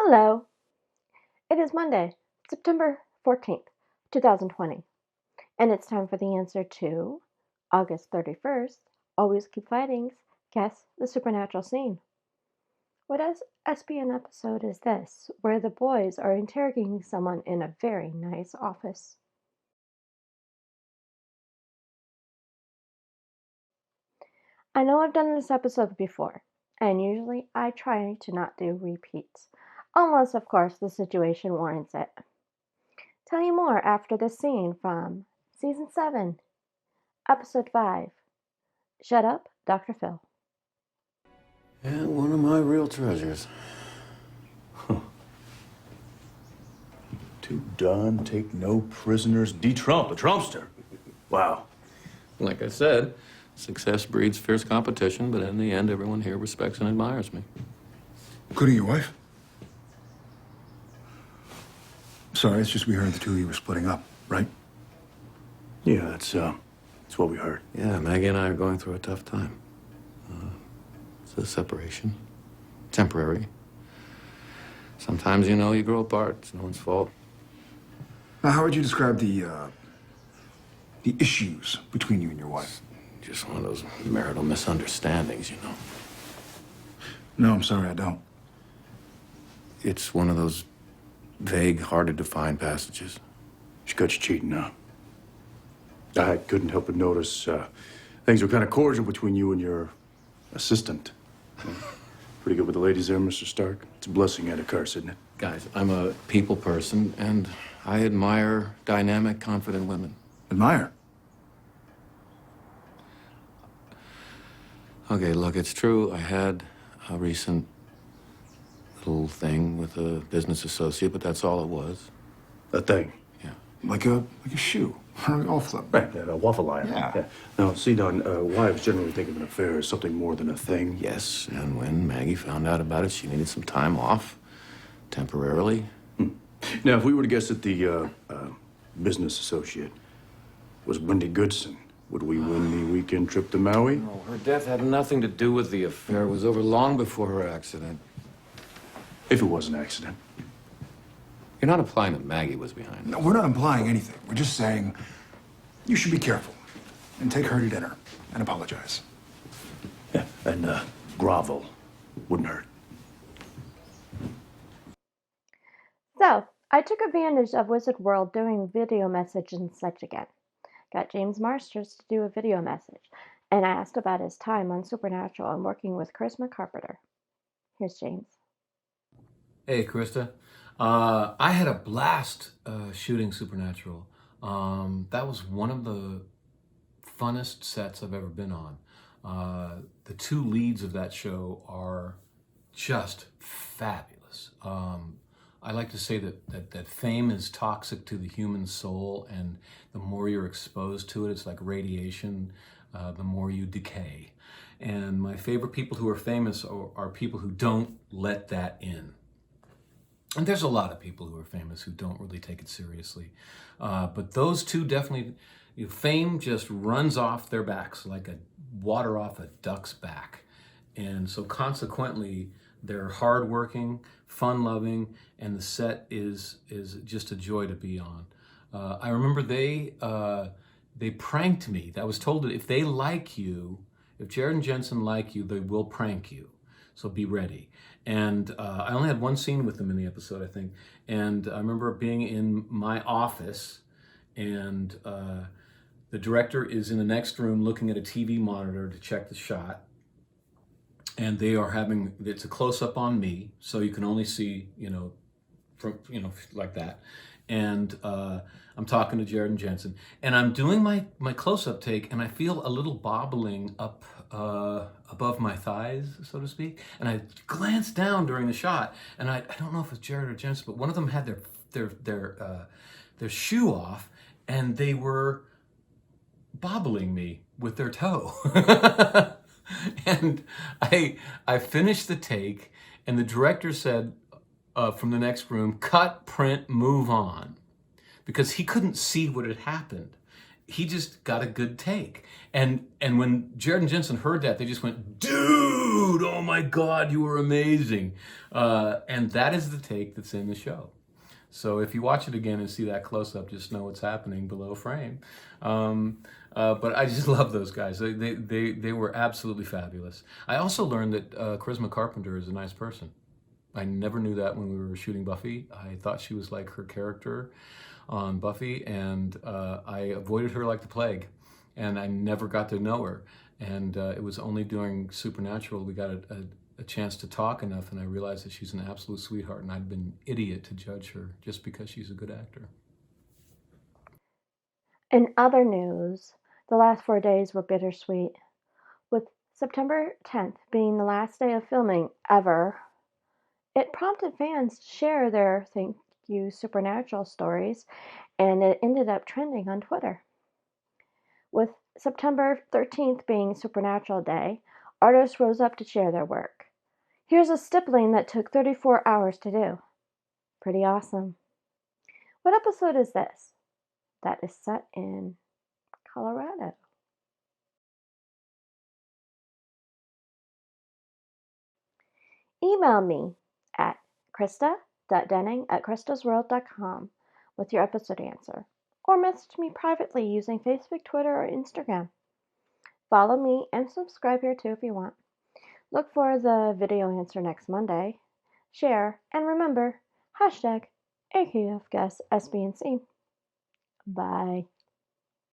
Hello. It is Monday, September 14th, 2020, and it's time for the answer to August 31st, Always Keep Fighting's Guess the Supernatural Scene. What SBN episode is this, where the boys are interrogating someone in a very nice office? I know I've done this episode before, and usually I try to not do repeats, unless of course the situation warrants it. Tell you more after this scene from Season 7, Episode 5, Shut Up, Dr. Phil. And one of my real treasures. To done, take no prisoners, de-Trump, a Trumpster. Wow. Like I said, success breeds fierce competition, but in the end, everyone here respects and admires me. Including your wife? Sorry, it's just we heard the two of you were splitting up, right? Yeah, that's what we heard. Yeah, Maggie and I are going through a tough time. It's a separation. Temporary. Sometimes, you grow apart. It's no one's fault. Now, how would you describe the issues between you and your wife? Just one of those marital misunderstandings, No, I'm sorry, I don't. It's one of those vague, hard-to-define passages. She got you cheating, huh? I couldn't help but notice things were kind of cordial between you and your assistant. Pretty good with the ladies there, Mr. Stark. It's a blessing and a curse, isn't it? Guys, I'm a people person, and I admire dynamic, confident women. Admire? Okay, look, it's true. I had a recent little thing with a business associate, but that's all it was. A thing. Yeah. Like a shoe, or a golf club. Right, a waffle iron. Yeah. Now, see, Don, wives generally think of an affair as something more than a thing. Yes, and when Maggie found out about it, she needed some time off, temporarily. Now, if we were to guess that the business associate was Wendy Goodson, would we win the weekend trip to Maui? No, her death had nothing to do with the affair. It was over long before her accident. If it was an accident. You're not implying that Maggie was behind it. No, we're not implying anything. We're just saying you should be careful and take her to dinner and apologize. Yeah, and grovel wouldn't hurt. So, I took advantage of Wizard World doing video message and such again. Got James Marsters to do a video message, and I asked about his time on Supernatural and working with Christa Carpenter. Here's James. Hey, Christa. I had a blast shooting Supernatural. That was one of the funnest sets I've ever been on. The two leads of that show are just fabulous. I like to say that fame is toxic to the human soul, and the more you're exposed to it, it's like radiation, the more you decay. And my favorite people who are famous are people who don't let that in. And there's a lot of people who are famous who don't really take it seriously. But those two definitely, fame just runs off their backs like a water off a duck's back. And so consequently, they're hardworking, fun-loving, and the set is just a joy to be on. I remember they pranked me. I was told that if they like you, if Jared and Jensen like you, they will prank you. So be ready. And I only had one scene with them in the episode, I think. And I remember being in my office, and the director is in the next room looking at a TV monitor to check the shot. And they are it's a close-up on me, so you can only see, from, like that. And I'm talking to Jared and Jensen, and I'm doing my close-up take, and I feel a little bobbling up above my thighs, so to speak. And I glance down during the shot, and I don't know if it's Jared or Jensen, but one of them had their shoe off, and they were bobbling me with their toe. And I finished the take, and the director said from the next room, "Cut, print, move on," because he couldn't see what had happened. He just got a good take. And when Jared and Jensen heard that, they just went, "Dude!" dude, oh my God, you were amazing. And that is the take that's in the show. So if you watch it again and see that close up, just know what's happening below frame. But I just love those guys. They were absolutely fabulous. I also learned that Charisma Carpenter is a nice person. I never knew that when we were shooting Buffy. I thought she was like her character on Buffy, and I avoided her like the plague, and I never got to know her. And it was only during Supernatural we got a chance to talk enough, and I realized that she's an absolute sweetheart, and I'd been an idiot to judge her just because she's a good actor. In other news, the last 4 days were bittersweet. With September 10th being the last day of filming ever, it prompted fans to share their thank you Supernatural stories, and it ended up trending on Twitter. With September 13th being Supernatural Day, artists rose up to share their work. Here's a stippling that took 34 hours to do. Pretty awesome. What episode is this? That is set in Colorado. Email me at christa.dening at christasworld.com with your episode answer, or message me privately using Facebook, Twitter, or Instagram. Follow me and subscribe here too if you want. Look for the video answer next Monday. Share, and remember, hashtag AKFGuessSBNC. Bye.